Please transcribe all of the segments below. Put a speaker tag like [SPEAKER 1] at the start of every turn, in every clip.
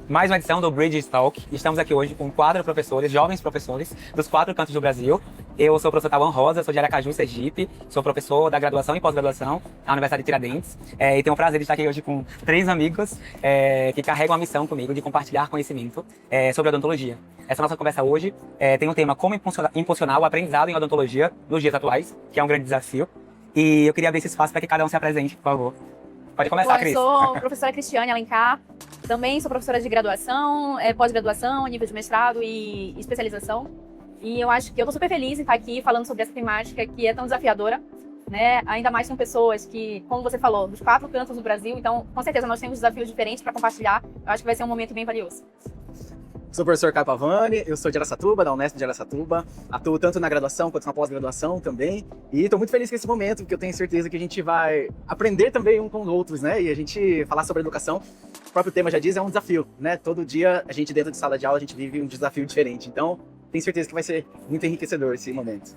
[SPEAKER 1] Mais uma edição do Bridge Talk. Estamos aqui hoje com 4 professores, jovens professores, dos 4 cantos do Brasil. Eu sou o professor Tawan Rosa, sou de Aracaju, Sergipe, sou professor da graduação e pós-graduação na Universidade de Tiradentes. E tenho o prazer de estar aqui hoje com 3 amigos que carregam a missão comigo de compartilhar conhecimento sobre odontologia. Essa nossa conversa hoje tem um tema como impulsionar o aprendizado em odontologia nos dias atuais, que é um grande desafio. E eu queria abrir esse espaço para que cada um se apresente, por favor. Pode começar, Cris.
[SPEAKER 2] Eu sou a professora Cristiane Alencar, também sou professora de graduação, pós-graduação, nível de mestrado e especialização. E eu acho que eu estou super feliz em estar aqui falando sobre essa temática que é tão desafiadora, né? Ainda mais com pessoas que, como você falou, dos 4 cantos do Brasil, então com certeza nós temos desafios diferentes para compartilhar. Eu acho que vai ser um momento bem valioso.
[SPEAKER 3] Sou o professor Caio Pavani, eu sou de Araçatuba, da Unesp de Araçatuba. Atuo tanto na graduação quanto na pós-graduação também. E estou muito feliz com esse momento, porque eu tenho certeza que a gente vai aprender também um com os outros, né? E a gente falar sobre educação, o próprio tema já diz, é um desafio, né? Todo dia, a gente dentro de sala de aula, a gente vive um desafio diferente. Então, tenho certeza que vai ser muito enriquecedor esse momento.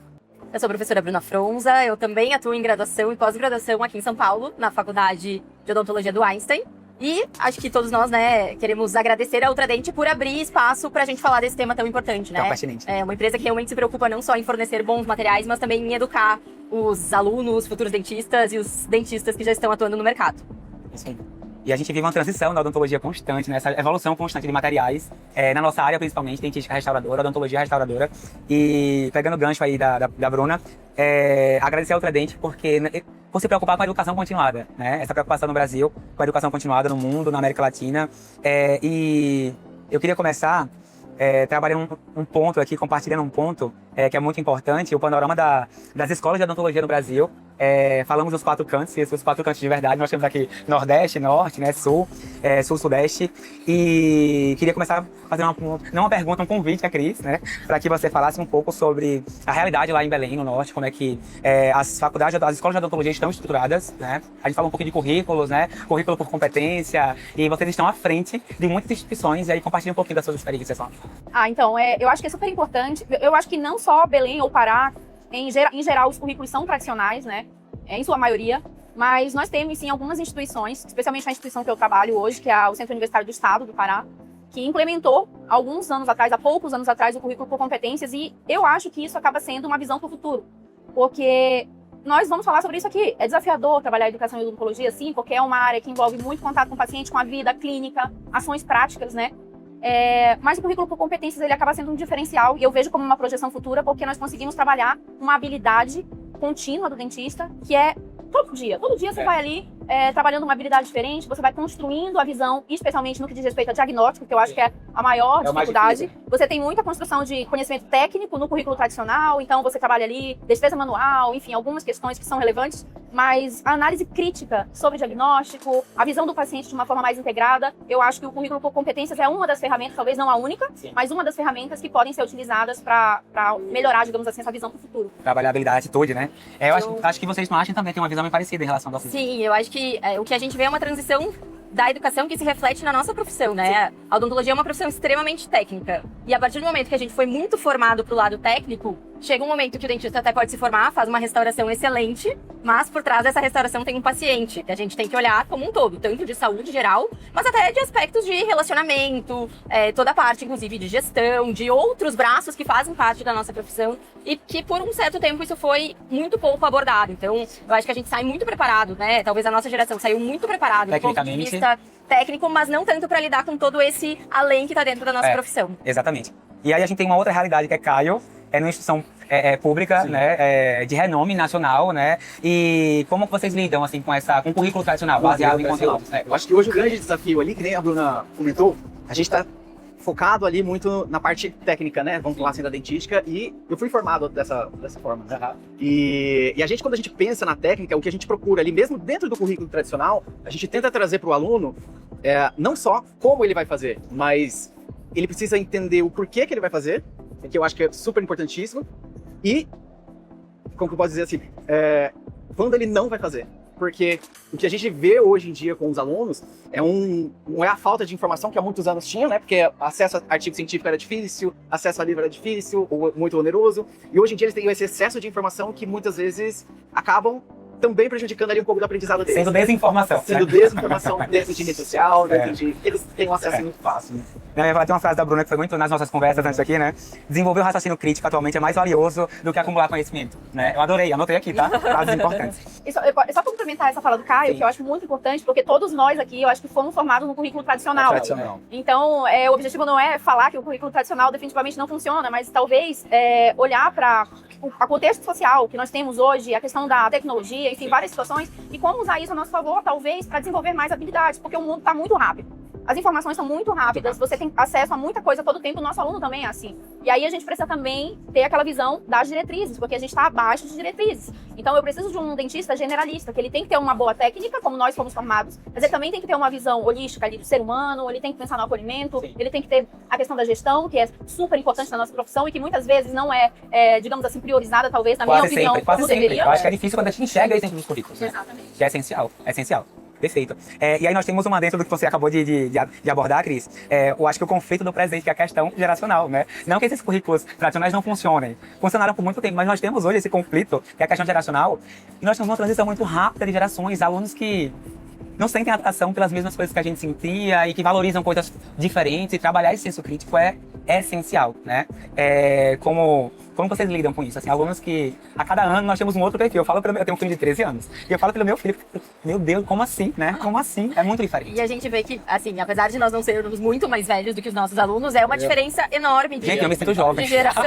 [SPEAKER 4] Eu sou a professora Bruna Fronza, eu também atuo em graduação e pós-graduação aqui em São Paulo, na Faculdade de Odontologia do Einstein. E acho que todos nós, né, queremos agradecer a Ultradent por abrir espaço para a gente falar desse tema tão importante, né?
[SPEAKER 1] Tão pertinente.
[SPEAKER 4] É uma empresa que realmente se preocupa não só em fornecer bons materiais, mas também em educar os alunos, futuros dentistas e os dentistas que já estão atuando no mercado.
[SPEAKER 1] Isso aí. E a gente vive uma transição da odontologia constante, né? Essa evolução constante de materiais, na nossa área principalmente, dentística restauradora, odontologia restauradora. E pegando o gancho aí da Bruna, agradecer ao Ultradent por se preocupar com a educação continuada, né? Essa preocupação no Brasil, com a educação continuada no mundo, na América Latina. E eu queria começar trabalhando um ponto aqui, compartilhando um ponto que é muito importante, o panorama das escolas de odontologia no Brasil. Falamos dos 4 cantos, e os 4 cantos de verdade, nós temos aqui Nordeste, Norte, né, Sul, Sul, Sudeste, e queria começar fazendo não uma pergunta, um convite a Cris, né, para que você falasse um pouco sobre a realidade lá em Belém, no Norte, como é que as faculdades, as escolas de odontologia estão estruturadas, né, a gente fala um pouco de currículos, né, currículo por competência, e vocês estão à frente de muitas instituições, e aí compartilhe um pouquinho das suas experiências lá.
[SPEAKER 2] Então, eu acho que é super importante, eu acho que não só Belém ou Pará, em geral, os currículos são tradicionais, né? Em sua maioria. Mas nós temos, sim, algumas instituições, especialmente a instituição que eu trabalho hoje, que é o Centro Universitário do Estado do Pará, que implementou, há poucos anos atrás, o currículo por competências. E eu acho que isso acaba sendo uma visão para o futuro. Porque nós vamos falar sobre isso aqui. É desafiador trabalhar educação e odontologia, sim, porque é uma área que envolve muito contato com o paciente, com a vida clínica, ações práticas, né? Mas o currículo por competências ele acaba sendo um diferencial e eu vejo como uma projeção futura porque nós conseguimos trabalhar uma habilidade contínua do dentista que é todo dia você vai ali trabalhando uma habilidade diferente, você vai construindo a visão, especialmente no que diz respeito a diagnóstico, que eu acho que é a maior dificuldade. Você tem muita construção de conhecimento técnico no currículo tradicional, então você trabalha ali defesa manual, enfim, algumas questões que são relevantes, mas a análise crítica sobre diagnóstico, a visão do paciente de uma forma mais integrada, eu acho que o currículo por competências é uma das ferramentas, talvez não a única, mas uma das ferramentas que podem ser utilizadas para melhorar, digamos assim, essa visão para o futuro.
[SPEAKER 1] Trabalhar a habilidade, atitude, né? Eu acho que vocês não acham também, tem uma visão bem parecida em relação ao docente.
[SPEAKER 4] Sim, eu acho que o que a gente vê é uma transição da educação que se reflete na nossa profissão, né? Sim. A odontologia é uma profissão extremamente técnica. E a partir do momento que a gente foi muito formado pro lado técnico, chega um momento que o dentista até pode se formar, faz uma restauração excelente, mas por trás dessa restauração tem um paciente, que a gente tem que olhar como um todo, tanto de saúde geral, mas até de aspectos de relacionamento, toda a parte, inclusive, de gestão, de outros braços que fazem parte da nossa profissão e que, por um certo tempo, isso foi muito pouco abordado. Então, eu acho que a gente sai muito preparado, né? Talvez a nossa geração saiu muito preparado do ponto de vista técnico, mas não tanto para lidar com todo esse além que está dentro da nossa profissão.
[SPEAKER 1] Exatamente. E aí a gente tem uma outra realidade que é Caio, numa instituição pública, né, de renome nacional, né? E como que vocês lidam assim com o currículo tradicional, baseado em conteúdos?
[SPEAKER 3] Eu acho que hoje o grande desafio ali, que nem a Bruna comentou, a gente está focado ali muito na parte técnica, né? Vamos falar assim da dentística, e eu fui formado dessa forma. Né? E a gente, quando a gente pensa na técnica, o que a gente procura ali, mesmo dentro do currículo tradicional, a gente tenta trazer para o aluno não só como ele vai fazer, mas ele precisa entender o porquê que ele vai fazer, que eu acho que é super importantíssimo, e, como que eu posso dizer assim, quando ele não vai fazer. porque o que a gente vê hoje em dia com os alunos não é a falta de informação que há muitos anos tinham, né? Porque acesso a artigo científico era difícil, acesso a livro era difícil, ou muito oneroso, e hoje em dia eles têm esse excesso de informação que muitas vezes acabam também prejudicando ali um pouco do aprendizado deles.
[SPEAKER 1] Sendo desinformação.
[SPEAKER 3] Sendo desinformação dentro de rede social, dentro de... Eles têm um acesso muito fácil.
[SPEAKER 1] Tem uma frase da Bruna que foi muito nas nossas conversas antes aqui, né? Desenvolver o raciocínio crítico atualmente é mais valioso do que acumular conhecimento, né? Eu adorei, anotei aqui, tá? Frases importantes.
[SPEAKER 2] Só para complementar essa fala do Caio,
[SPEAKER 1] Sim.
[SPEAKER 2] que eu acho muito importante, porque todos nós aqui, eu acho que fomos formados no currículo tradicional. Então, o objetivo não é falar que o currículo tradicional definitivamente não funciona, mas talvez olhar para o contexto social que nós temos hoje, a questão da tecnologia, enfim, várias situações, e como usar isso a nosso favor, talvez, para desenvolver mais habilidades, porque o mundo está muito rápido. As informações são muito rápidas, você tem acesso a muita coisa todo tempo, o nosso aluno também é assim. E aí a gente precisa também ter aquela visão das diretrizes, porque a gente está abaixo de diretrizes. Então eu preciso de um dentista generalista, que ele tem que ter uma boa técnica, como nós fomos formados, mas ele também tem que ter uma visão holística ali do ser humano, ele tem que pensar no acolhimento, Sim. ele tem que ter a questão da gestão, que é super importante na nossa profissão e que muitas vezes não é, digamos assim, priorizada, talvez, na minha opinião,
[SPEAKER 1] quase sempre. Eu acho que é difícil quando a gente enxerga isso dentro dos currículos. Né?
[SPEAKER 2] Exatamente.
[SPEAKER 1] Que é essencial, é essencial. Perfeito. E aí nós temos uma dentro do que você acabou de abordar, Cris. Eu acho que o conflito do presente, que é a questão geracional, né? Não que esses currículos tradicionais não funcionem. Funcionaram por muito tempo, mas nós temos hoje esse conflito, que é a questão geracional. E nós temos uma transição muito rápida de gerações, alunos que não sentem atração pelas mesmas coisas que a gente sentia e que valorizam coisas diferentes. E trabalhar esse senso crítico é essencial, né? Como vocês lidam com isso? Assim, alunos que a cada ano nós temos um outro perfil. Eu tenho um filho de 13 anos. E eu falo pelo meu filho, meu Deus, como assim, né? Como assim? É muito diferente.
[SPEAKER 4] E a gente vê que, assim, apesar de nós não sermos muito mais velhos do que os nossos alunos, é uma diferença enorme de,
[SPEAKER 1] gente, eu me sinto jovem.
[SPEAKER 4] De geração.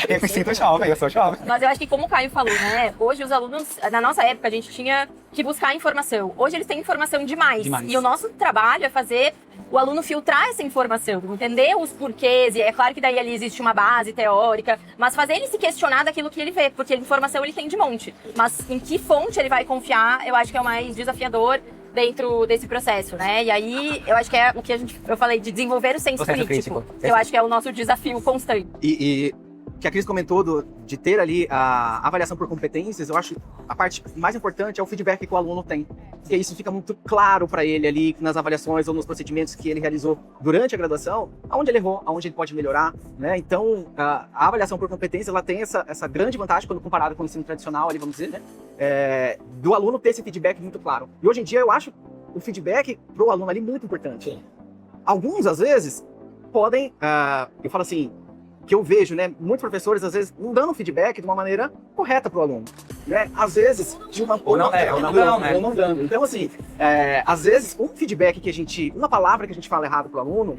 [SPEAKER 1] Eu me sinto jovem, eu sou jovem.
[SPEAKER 4] Mas eu acho que, como o Caio falou, né? Hoje os alunos, na nossa época, a gente tinha que buscar informação. Hoje eles têm informação demais. E o nosso trabalho é fazer o aluno filtrar essa informação, entender os porquês, e é claro que daí ali existe uma base teórica, mas fazer ele se questionar daquilo que ele vê, porque a informação ele tem de monte. Mas em que fonte ele vai confiar, eu acho que é o mais desafiador dentro desse processo, né? E aí, eu acho que é o que eu falei, de desenvolver o senso crítico. Eu acho que é o nosso desafio constante.
[SPEAKER 3] E que a Cris comentou de ter ali a avaliação por competências, eu acho a parte mais importante é o feedback que o aluno tem. Porque isso fica muito claro para ele ali nas avaliações ou nos procedimentos que ele realizou durante a graduação, aonde ele errou, aonde ele pode melhorar, né? Então, a avaliação por competência, ela tem essa grande vantagem quando comparado com o ensino tradicional, ali, vamos dizer, né? Do aluno ter esse feedback muito claro. E hoje em dia eu acho o feedback pro aluno ali muito importante. Sim. Alguns, às vezes, podem, eu falo assim, que eu vejo, né, muitos professores, às vezes, não dando feedback de uma maneira correta para o aluno, né? Às vezes, de uma...
[SPEAKER 1] Ou não dando.
[SPEAKER 3] Então, assim, às vezes, um feedback que uma palavra que a gente fala errado para o aluno,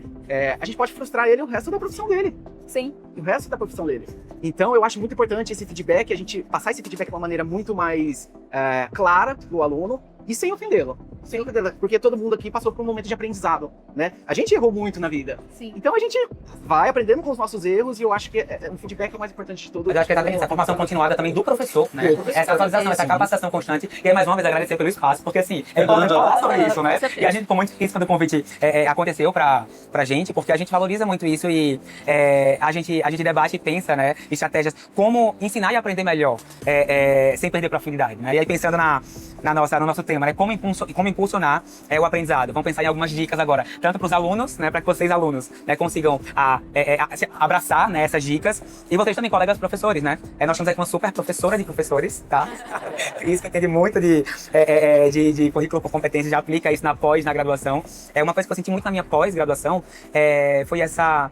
[SPEAKER 3] a gente pode frustrar ele o resto da profissão dele.
[SPEAKER 2] Sim.
[SPEAKER 3] O resto da profissão dele. Então, eu acho muito importante esse feedback, a gente passar esse feedback de uma maneira muito mais clara para o aluno, e sem ofendê-lo. Sem ofendê-lo, porque todo mundo aqui passou por um momento de aprendizado, né? A gente errou muito na vida.
[SPEAKER 2] Sim.
[SPEAKER 3] Então a gente vai aprendendo com os nossos erros e eu acho que o feedback é o mais importante de tudo.
[SPEAKER 1] Mas eu acho que essa formação continuada também do professor, né? Essa atualização, essa capacitação constante. E aí, mais uma vez, agradecer pelo espaço, porque assim, é importante falar sobre isso, né? E a gente ficou muito feliz quando o convite aconteceu pra gente, porque a gente valoriza muito isso e a gente debate e pensa, né? Estratégias, como ensinar e aprender melhor, sem perder profundidade, né? E aí, pensando no nosso tema, né? Como impulsionar o aprendizado. Vamos pensar em algumas dicas agora, tanto para os alunos, né? Para que vocês, alunos, né, consigam abraçar, né, essas dicas. E vocês também, colegas professores, né? Nós temos aqui uma super professora de professores, tá? Isso que entende muito de currículo por competência, já aplica isso na pós, na graduação. Uma coisa que eu senti muito na minha pós-graduação foi essa...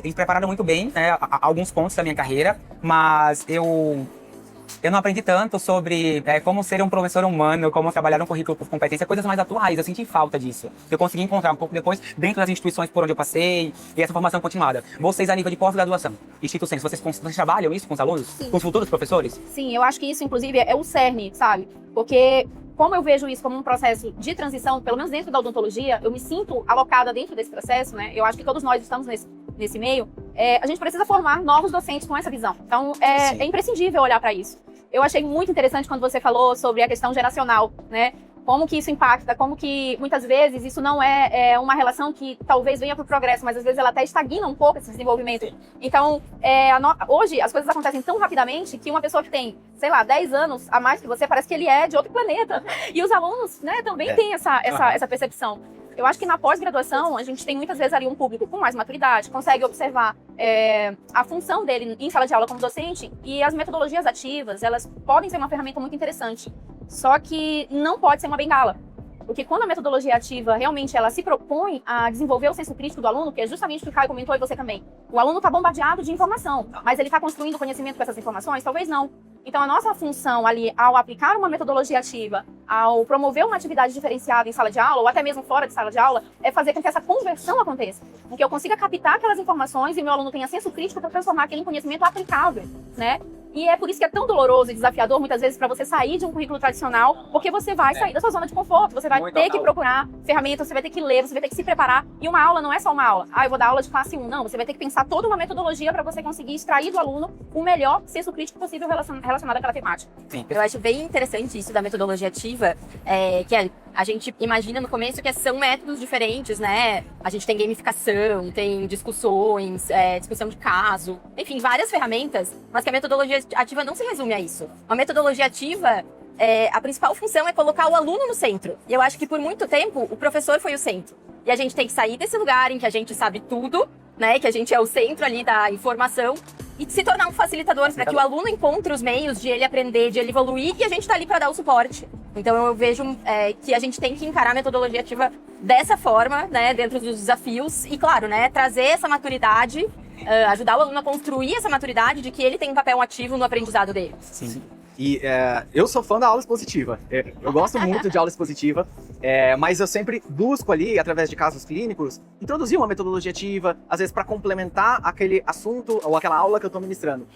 [SPEAKER 1] eles prepararam muito bem, né, alguns pontos da minha carreira, mas eu não aprendi tanto sobre como ser um professor humano, como trabalhar um currículo por competência, coisas mais atuais. Eu senti falta disso. Eu consegui encontrar um pouco depois dentro das instituições por onde eu passei e essa formação continuada. Vocês, a nível de pós-graduação, Instituto Senso, vocês trabalham isso com os alunos? Sim. Com os futuros professores?
[SPEAKER 2] Sim, eu acho que isso, inclusive, é o cerne, sabe? Porque, como eu vejo isso como um processo de transição, pelo menos dentro da odontologia, eu me sinto alocada dentro desse processo, né? Eu acho que todos nós estamos nesse meio. A gente precisa formar novos docentes com essa visão. Então, é imprescindível olhar para isso. Eu achei muito interessante quando você falou sobre a questão geracional, né? como que isso impacta, como que muitas vezes isso não é uma relação que talvez venha para o progresso, mas às vezes ela até estagna um pouco esse desenvolvimento. Então, hoje as coisas acontecem tão rapidamente que uma pessoa que tem, sei lá, 10 anos a mais que você, parece que ele é de outro planeta. E os alunos, né, também têm essa percepção. Eu acho que na pós-graduação, a gente tem muitas vezes ali um público com mais maturidade, consegue observar a função dele em sala de aula como docente, e as metodologias ativas, elas podem ser uma ferramenta muito interessante, só que não pode ser uma bengala. Porque quando a metodologia ativa realmente ela se propõe a desenvolver o senso crítico do aluno, que é justamente o que o Caio comentou e você também, o aluno está bombardeado de informação, mas ele está construindo conhecimento com essas informações? Talvez não. Então, a nossa função ali, ao aplicar uma metodologia ativa, ao promover uma atividade diferenciada em sala de aula, ou até mesmo fora de sala de aula, é fazer com que essa conversão aconteça. Com que eu consiga captar aquelas informações e o meu aluno tenha senso crítico para transformar aquele em conhecimento aplicável, né? E é por isso que é tão doloroso e desafiador, muitas vezes, para você sair de um currículo tradicional, porque você vai sair da sua zona de conforto, você vai ter que procurar ferramentas, você vai ter que ler, você vai ter que se preparar. E uma aula não é só uma aula. Eu vou dar aula de classe 1. Não, você vai ter que pensar toda uma metodologia para você conseguir extrair do aluno o melhor senso crítico possível relacionado àquela temática.
[SPEAKER 1] Sim,
[SPEAKER 4] eu acho bem interessante isso da metodologia ativa, que a gente imagina no começo que são métodos diferentes, né? A gente tem gamificação, tem discussões, discussão de caso, enfim, várias ferramentas, mas que a metodologia ativa não se resume a isso. Uma metodologia ativa, a principal função é colocar o aluno no centro. E eu acho que por muito tempo o professor foi o centro. E a gente tem que sair desse lugar em que a gente sabe tudo, né? Que a gente é o centro ali da informação, e se tornar um facilitador para que o aluno encontre os meios de ele aprender, de ele evoluir, e a gente está ali para dar o suporte. Então eu vejo que a gente tem que encarar a metodologia ativa dessa forma, né, dentro dos desafios, e claro, né, trazer essa maturidade, ajudar o aluno a construir essa maturidade de que ele tem um papel ativo no aprendizado dele.
[SPEAKER 1] Sim.
[SPEAKER 3] E eu sou fã da aula expositiva. Eu gosto muito de aula expositiva, mas eu sempre busco ali, através de casos clínicos, introduzir uma metodologia ativa, às vezes para complementar aquele assunto ou aquela aula que eu estou ministrando.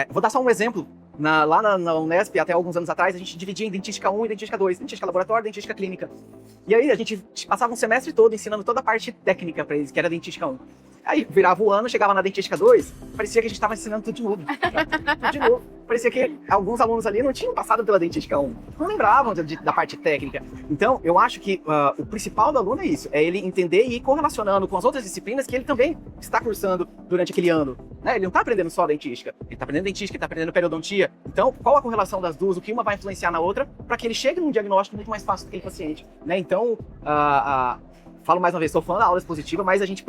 [SPEAKER 3] Vou dar só um exemplo. Lá na Unesp, até alguns anos atrás, a gente dividia em dentística 1 e dentística 2, dentística laboratório, dentística clínica. E aí a gente passava um semestre todo ensinando toda a parte técnica para eles, que era dentística 1. Aí virava o ano, chegava na dentística 2, parecia que a gente estava ensinando tudo de novo. Tudo de novo. Parecia que alguns alunos ali não tinham passado pela dentística 1, não lembravam da parte técnica. Então, eu acho que o principal do aluno é isso, é ele entender e ir correlacionando com as outras disciplinas que ele também está cursando durante aquele ano. Né? Ele não está aprendendo só dentística, ele está aprendendo dentística, ele está aprendendo periodontia. Então, qual a correlação das duas, o que uma vai influenciar na outra, para que ele chegue num diagnóstico muito mais fácil daquele paciente. Né? Então, falo mais uma vez, sou fã da aula expositiva, mas a gente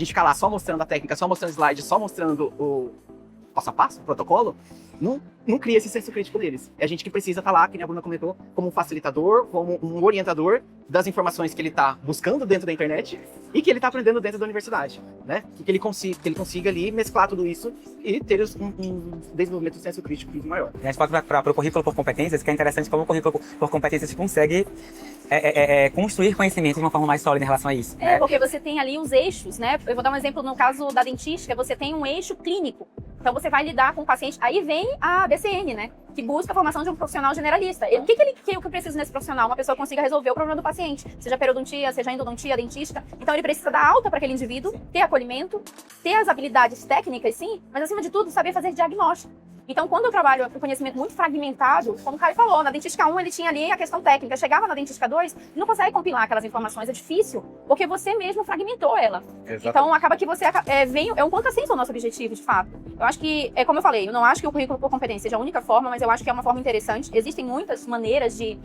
[SPEAKER 3] ficar lá só mostrando a técnica, só mostrando slide, só mostrando o passo a passo, o protocolo, não cria esse senso crítico deles. É a gente que precisa estar lá, que a Bruna comentou, como um facilitador, como um orientador das informações que ele está buscando dentro da internet e que ele está aprendendo dentro da universidade, né? Que ele consiga ali mesclar tudo isso e ter um desenvolvimento do senso crítico maior.
[SPEAKER 1] A gente pode para o currículo por competências, que é interessante como o currículo por competências consegue construir conhecimento de uma forma mais sólida em relação a isso. Né?
[SPEAKER 2] Porque você tem ali os eixos, né? Eu vou dar um exemplo no caso da dentística, você tem um eixo clínico. Então você vai lidar com o paciente. Aí vem a BCN, né? Que busca a formação de um profissional generalista. O que eu preciso nesse profissional? Uma pessoa que consiga resolver o problema do paciente. Seja periodontia, seja endodontia, dentística. Então ele precisa dar alta para aquele indivíduo, ter acolhimento, ter as habilidades técnicas, sim, mas acima de tudo, saber fazer diagnóstico. Então, quando eu trabalho com conhecimento muito fragmentado, como o Caio falou, na dentística 1 ele tinha ali a questão técnica, chegava na dentística 2, não consegue compilar aquelas informações, é difícil, porque você mesmo fragmentou ela. Exatamente. Então, acaba que você é um contrassenso ao nosso objetivo, de fato. Eu acho que, como eu falei, eu não acho que o currículo por competência seja a única forma, mas eu acho que é uma forma interessante. Existem muitas maneiras de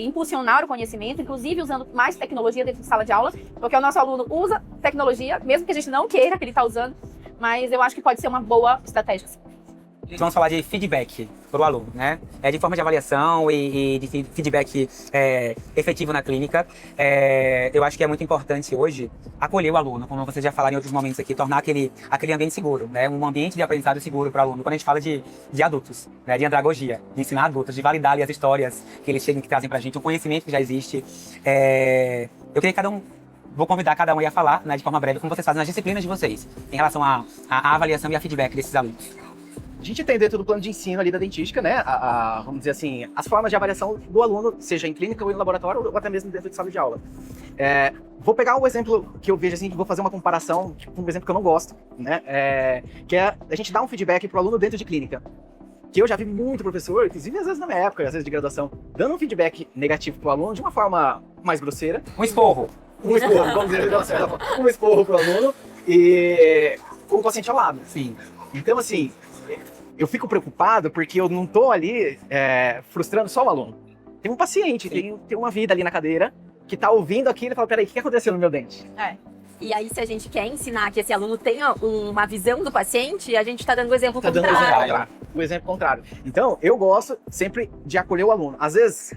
[SPEAKER 2] impulsionar o conhecimento, inclusive usando mais tecnologia dentro de sala de aula, porque o nosso aluno usa tecnologia, mesmo que a gente não queira que ele está usando, mas eu acho que pode ser uma boa estratégia.
[SPEAKER 1] Vamos falar de feedback para o aluno, né? De forma de avaliação e de feedback efetivo na clínica. Eu acho que é muito importante hoje acolher o aluno, como vocês já falaram em outros momentos aqui, tornar aquele ambiente seguro, né? Um ambiente de aprendizado seguro para o aluno. Quando a gente fala de adultos, né? De andragogia, de ensinar adultos, de validar ali as histórias que eles chegam, que trazem para a gente, o conhecimento que já existe. Eu queria que vou convidar cada um a falar, né, de forma breve, como vocês fazem nas disciplinas de vocês, em relação à avaliação e a feedback desses alunos.
[SPEAKER 3] A gente tem dentro do plano de ensino ali da dentística, né, vamos dizer assim, as formas de avaliação do aluno, seja em clínica ou em laboratório, ou até mesmo dentro de sala de aula. Vou pegar um exemplo que eu vejo assim, vou fazer uma comparação, tipo, um exemplo que eu não gosto, né, que é a gente dar um feedback pro aluno dentro de clínica. que eu já vi muito professor, inclusive às vezes na minha época, às vezes de graduação, dando um feedback negativo pro aluno de uma forma mais grosseira.
[SPEAKER 1] Um esporro.
[SPEAKER 3] Um esporro, vamos dizer de uma certa forma, um esporro pro aluno e com o paciente ao lado.
[SPEAKER 1] Sim.
[SPEAKER 3] Então, assim, eu fico preocupado porque eu não tô ali frustrando só o aluno. Tem um paciente, tem uma vida ali na cadeira que tá ouvindo aquilo e fala, peraí, o que aconteceu no meu dente?
[SPEAKER 4] E aí, se a gente quer ensinar que esse aluno tenha uma visão do paciente, a gente tá dando o exemplo
[SPEAKER 3] Tá dando
[SPEAKER 4] contrário.
[SPEAKER 3] o exemplo contrário. Então, eu gosto sempre de acolher o aluno. Às vezes,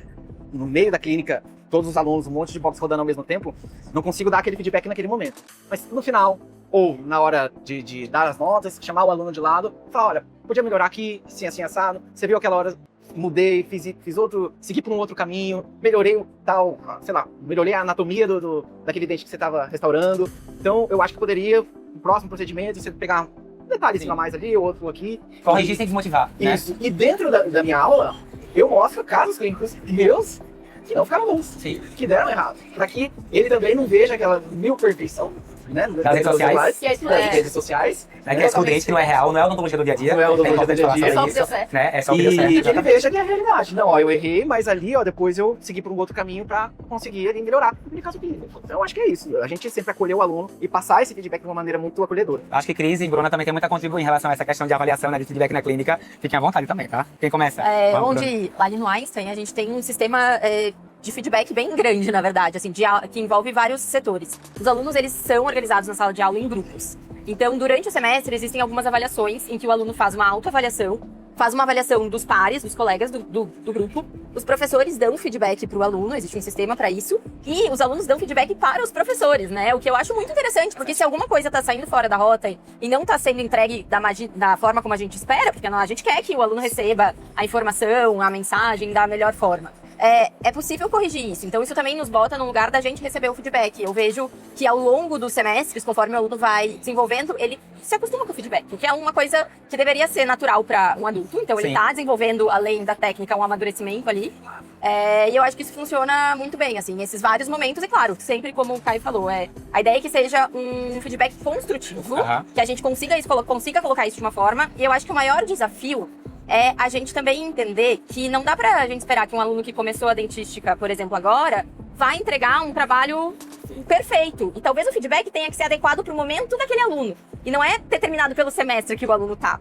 [SPEAKER 3] no meio da clínica, todos os alunos, um monte de box rodando ao mesmo tempo, não consigo dar aquele feedback naquele momento. Mas no final, ou na hora de dar as notas, chamar o aluno de lado, falar, olha, podia melhorar aqui, assim, assado. Você viu aquela hora, mudei, fiz outro, segui por um outro caminho, melhorei o tal, sei lá, melhorei a anatomia daquele dente que você estava restaurando. Então, eu acho que poderia, no próximo procedimento, você pegar um detalhe a mais ali, outro aqui.
[SPEAKER 1] Corrigir sem desmotivar, né?
[SPEAKER 3] Isso. E dentro da minha aula, eu mostro casos clínicos meus que não ficaram bons,
[SPEAKER 1] Sim.
[SPEAKER 3] que deram errado. Para que ele também não veja aquela mil perfeição, né?
[SPEAKER 1] Das redes sociais.
[SPEAKER 3] Das redes sociais.
[SPEAKER 1] Né? Que é escudente, que não é real, não é odontologia do dia a dia.
[SPEAKER 3] Não é odontologia do dia a dia.
[SPEAKER 1] É
[SPEAKER 2] Só o que deu certo.
[SPEAKER 1] Né? É só o que deu certo.
[SPEAKER 3] E que ele
[SPEAKER 1] exatamente.
[SPEAKER 3] veja que é a realidade. Não, ó, eu errei, mas ali, ó, depois eu segui por um outro caminho para conseguir ali melhorar no caso clínico. Então, eu acho que é isso. A gente sempre acolher o aluno e passar esse feedback de uma maneira muito acolhedora.
[SPEAKER 1] Acho que Cris e Bruna também tem muito a contribuir em relação a essa questão de avaliação, né, de feedback na clínica. Fiquem à vontade também, tá? Quem começa? Vamos, Bruna.
[SPEAKER 4] Onde, ali no Einstein, a gente tem um sistema de feedback bem grande, na verdade, assim, que envolve vários setores. Os alunos, eles são organizados na sala de aula em grupos. Então, durante o semestre, existem algumas avaliações em que o aluno faz uma autoavaliação, faz uma avaliação dos pares, dos colegas do grupo. Os professores dão feedback para o aluno, existe um sistema para isso. E os alunos dão feedback para os professores, né? O que eu acho muito interessante, porque se alguma coisa está saindo fora da rota e não está sendo entregue da forma como a gente espera, porque a gente quer que o aluno receba a informação, a mensagem da melhor forma. É possível corrigir isso. Então, isso também nos bota no lugar da gente receber o feedback. Eu vejo que ao longo dos semestres, conforme o aluno vai desenvolvendo, ele se acostuma com o feedback, que é uma coisa que deveria ser natural para um adulto. Então, ele está desenvolvendo, além da técnica, um amadurecimento ali. E eu acho que isso funciona muito bem, assim, esses vários momentos. E claro, sempre como o Caio falou, a ideia é que seja um feedback construtivo, que a gente consiga colocar isso de uma forma. E eu acho que o maior desafio é a gente também entender que não dá pra gente esperar que um aluno que começou a dentística, por exemplo, agora, vai entregar um trabalho perfeito. E talvez o feedback tenha que ser adequado pro momento daquele aluno. E não é determinado pelo semestre que o aluno tá.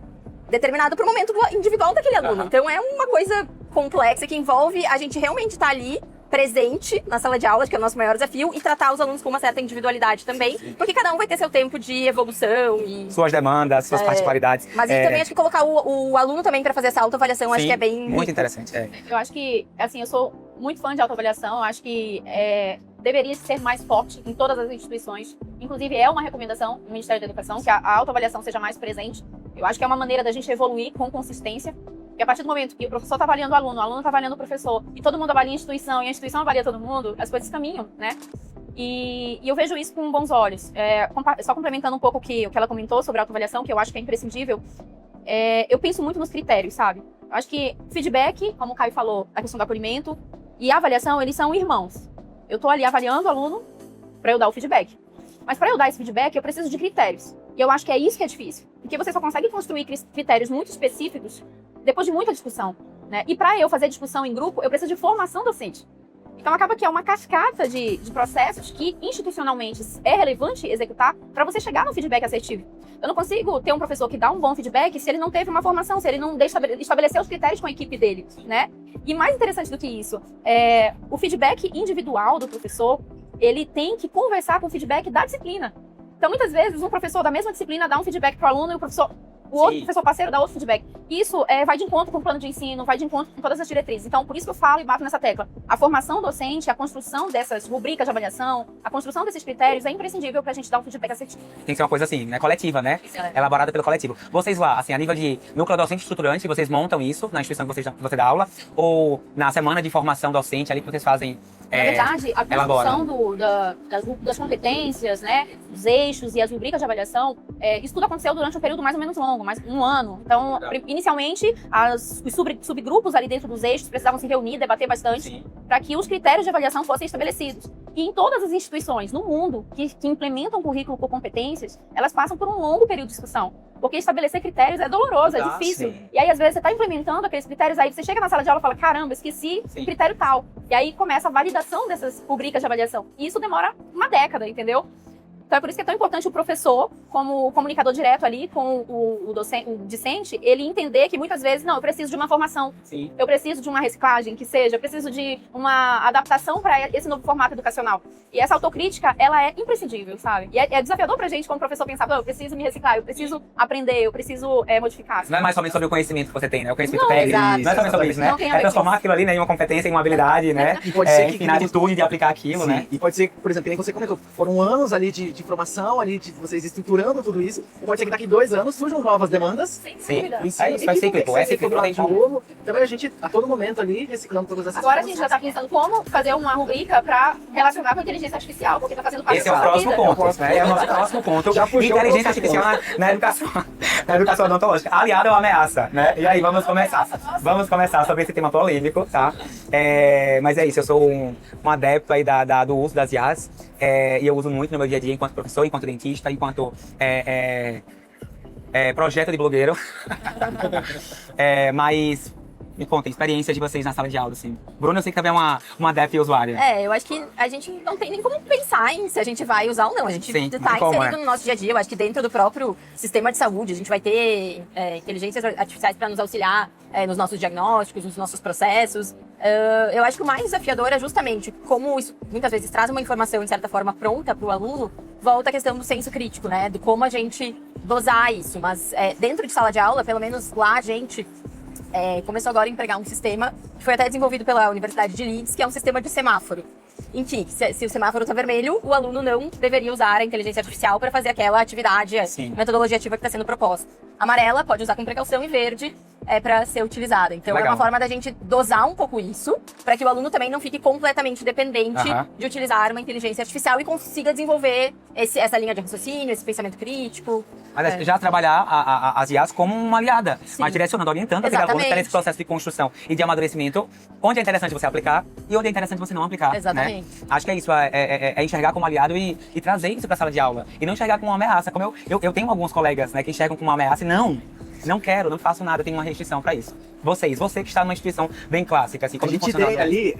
[SPEAKER 4] Determinado pro momento individual daquele aluno. Então é uma coisa complexa que envolve a gente realmente estar ali presente na sala de aula, que é o nosso maior desafio, e tratar os alunos com uma certa individualidade também, porque cada um vai ter seu tempo de evolução e
[SPEAKER 1] suas demandas, suas particularidades.
[SPEAKER 4] Mas também acho que colocar o aluno também para fazer essa autoavaliação, acho que é bem
[SPEAKER 1] muito interessante.
[SPEAKER 2] Eu acho que, assim, eu sou muito fã de autoavaliação, eu acho que deveria ser mais forte em todas as instituições. Inclusive, é uma recomendação do Ministério da Educação que a autoavaliação seja mais presente. Eu acho que é uma maneira da gente evoluir com consistência. Porque a partir do momento que o professor está avaliando o aluno está avaliando o professor, e todo mundo avalia a instituição, e a instituição avalia todo mundo, as coisas caminham, né? E eu vejo isso com bons olhos. Só complementando um pouco o que ela comentou sobre a autoavaliação, que eu acho que é imprescindível, eu penso muito nos critérios, sabe? Eu acho que feedback, como o Caio falou, a questão do acolhimento, e a avaliação, eles são irmãos. Eu estou ali avaliando o aluno para eu dar o feedback. Mas para eu dar esse feedback, eu preciso de critérios. E eu acho que é isso que é difícil. Porque você só consegue construir critérios muito específicos depois de muita discussão, né? E para eu fazer discussão em grupo, eu preciso de formação docente. Então acaba que é uma cascata de processos que institucionalmente é relevante executar para você chegar no feedback assertivo. Eu não consigo ter um professor que dá um bom feedback se ele não teve uma formação, se ele não estabelecer os critérios com a equipe dele, né? E mais interessante do que isso, o feedback individual do professor, ele tem que conversar com o feedback da disciplina. Então, muitas vezes, um professor da mesma disciplina dá um feedback para o aluno e o outro professor parceiro dá outro feedback. Isso vai de encontro com o plano de ensino, vai de encontro com todas as diretrizes. Então, por isso que eu falo e bato nessa tecla. A formação docente, a construção dessas rubricas de avaliação, a construção desses critérios é imprescindível para a gente dar um feedback assertivo.
[SPEAKER 1] Tem que ser uma coisa assim, né, coletiva, né? Elaborada pelo coletivo. Vocês lá, assim, a nível de núcleo docente estruturante, vocês montam isso na instituição que você dá aula? Ou na semana de formação docente ali que vocês fazem?
[SPEAKER 2] Na verdade, a construção das competências, né, dos eixos e as rubricas de avaliação, isso tudo aconteceu durante um período mais ou menos longo, mais um ano. Então, inicialmente, os subgrupos ali dentro dos eixos precisavam se reunir, debater bastante, para que os critérios de avaliação fossem estabelecidos. E em todas as instituições no mundo que implementam currículo por competências, elas passam por um longo período de discussão. Porque estabelecer critérios é doloroso, é
[SPEAKER 1] Ah,
[SPEAKER 2] difícil.
[SPEAKER 1] sim.
[SPEAKER 2] E aí, às vezes, você tá implementando aqueles critérios, aí você chega na sala de aula e fala, caramba, esqueci
[SPEAKER 1] Sim.
[SPEAKER 2] o critério tal. E aí começa a validação dessas rubricas de avaliação. E isso demora uma década, entendeu? Então é por isso que é tão importante o professor, como comunicador direto ali com o discente, ele entender que muitas vezes, não, eu preciso de uma formação,
[SPEAKER 1] Sim.
[SPEAKER 2] eu preciso de uma reciclagem, que seja, eu preciso de uma adaptação para esse novo formato educacional. E essa autocrítica, ela é imprescindível, sabe? E é desafiador pra gente, como professor, pensar, eu preciso me reciclar, eu preciso aprender, eu preciso modificar.
[SPEAKER 1] Não é mais somente sobre o conhecimento que você tem, né? O conhecimento
[SPEAKER 2] Não,
[SPEAKER 1] técnico.
[SPEAKER 4] exato.
[SPEAKER 1] Não é somente sobre isso, né?
[SPEAKER 2] Não tem a
[SPEAKER 1] É
[SPEAKER 2] ver
[SPEAKER 1] transformar
[SPEAKER 2] com
[SPEAKER 1] aquilo ali, né, em uma competência, em uma habilidade, né?
[SPEAKER 3] E pode ser
[SPEAKER 1] Enfim, na atitude de aplicar aquilo,
[SPEAKER 3] Sim,
[SPEAKER 1] né?
[SPEAKER 3] E pode ser, por exemplo, que nem você comentou, foram anos ali de formação, ali de vocês estruturando tudo isso. E pode ser que daqui 2 anos surjam novas demandas.
[SPEAKER 2] Sem
[SPEAKER 1] Sim.
[SPEAKER 2] dúvida.
[SPEAKER 1] É isso, é cíclico, é cíclico, não tem
[SPEAKER 3] de
[SPEAKER 1] como.
[SPEAKER 3] novo. Então a gente, a todo momento ali, reciclando todas essas
[SPEAKER 2] Agora a gente já está pensando como fazer uma rubrica para relacionar com a inteligência artificial, porque está fazendo parte
[SPEAKER 1] Esse é o
[SPEAKER 2] da nossa
[SPEAKER 1] próximo
[SPEAKER 2] vida.
[SPEAKER 1] ponto, né? É o nosso próximo ponto.
[SPEAKER 3] Já puxou
[SPEAKER 1] Inteligência
[SPEAKER 3] o próximo
[SPEAKER 1] artificial na educação odontológica. Aliada ou ameaça, né? E aí, vamos começar. Vamos começar sobre esse tema polêmico, tá? Mas é isso, eu sou um adepto aí do uso das IAs. E eu uso muito no meu dia a dia enquanto professor, enquanto dentista, enquanto projeto de blogueiro. Mas me contem, experiência de vocês na sala de aula, assim. Bruna, eu sei que também é uma adepta e usuária.
[SPEAKER 4] Eu acho que a gente não tem nem como pensar em se a gente vai usar ou não. A gente
[SPEAKER 1] Sim,
[SPEAKER 4] está
[SPEAKER 1] como,
[SPEAKER 4] inserido no nosso dia a dia. Eu acho que dentro do próprio sistema de saúde, a gente vai ter inteligências artificiais para nos auxiliar nos nossos diagnósticos, nos nossos processos. Eu acho que o mais desafiador é justamente como isso muitas vezes traz uma informação, de certa forma, pronta para o aluno, volta a questão do senso crítico, né? De como a gente dosar isso. Mas dentro de sala de aula, pelo menos lá a gente começou agora a empregar um sistema que foi até desenvolvido pela Universidade de Leeds, que é um sistema de semáforo. Em que, se o semáforo está vermelho, o aluno não deveria usar a inteligência artificial para fazer aquela atividade,
[SPEAKER 1] Sim.
[SPEAKER 4] metodologia ativa que está sendo proposta. Amarela pode usar com precaução e verde para ser utilizada. Então
[SPEAKER 1] Legal.
[SPEAKER 4] é uma forma da gente dosar um pouco isso, para que o aluno também não fique completamente dependente de utilizar uma inteligência artificial e consiga desenvolver essa linha de raciocínio, esse pensamento crítico.
[SPEAKER 1] Mas já trabalhar as IAs como uma aliada,
[SPEAKER 4] Sim.
[SPEAKER 1] mas direcionando, orientando aquele aluno
[SPEAKER 4] Exatamente.
[SPEAKER 1] nesse processo de construção e de amadurecimento, onde é interessante você aplicar e onde é interessante você não aplicar.
[SPEAKER 4] Exatamente.
[SPEAKER 1] Né? Acho que é isso, é enxergar como aliado e trazer isso para a sala de aula. E não enxergar como uma ameaça. Como eu tenho alguns colegas, né, que enxergam como uma ameaça e não quero, não faço nada, eu tenho uma restrição para isso. Você que está numa instituição bem clássica, assim,
[SPEAKER 3] A
[SPEAKER 1] como
[SPEAKER 3] gente
[SPEAKER 1] funciona
[SPEAKER 3] tem ali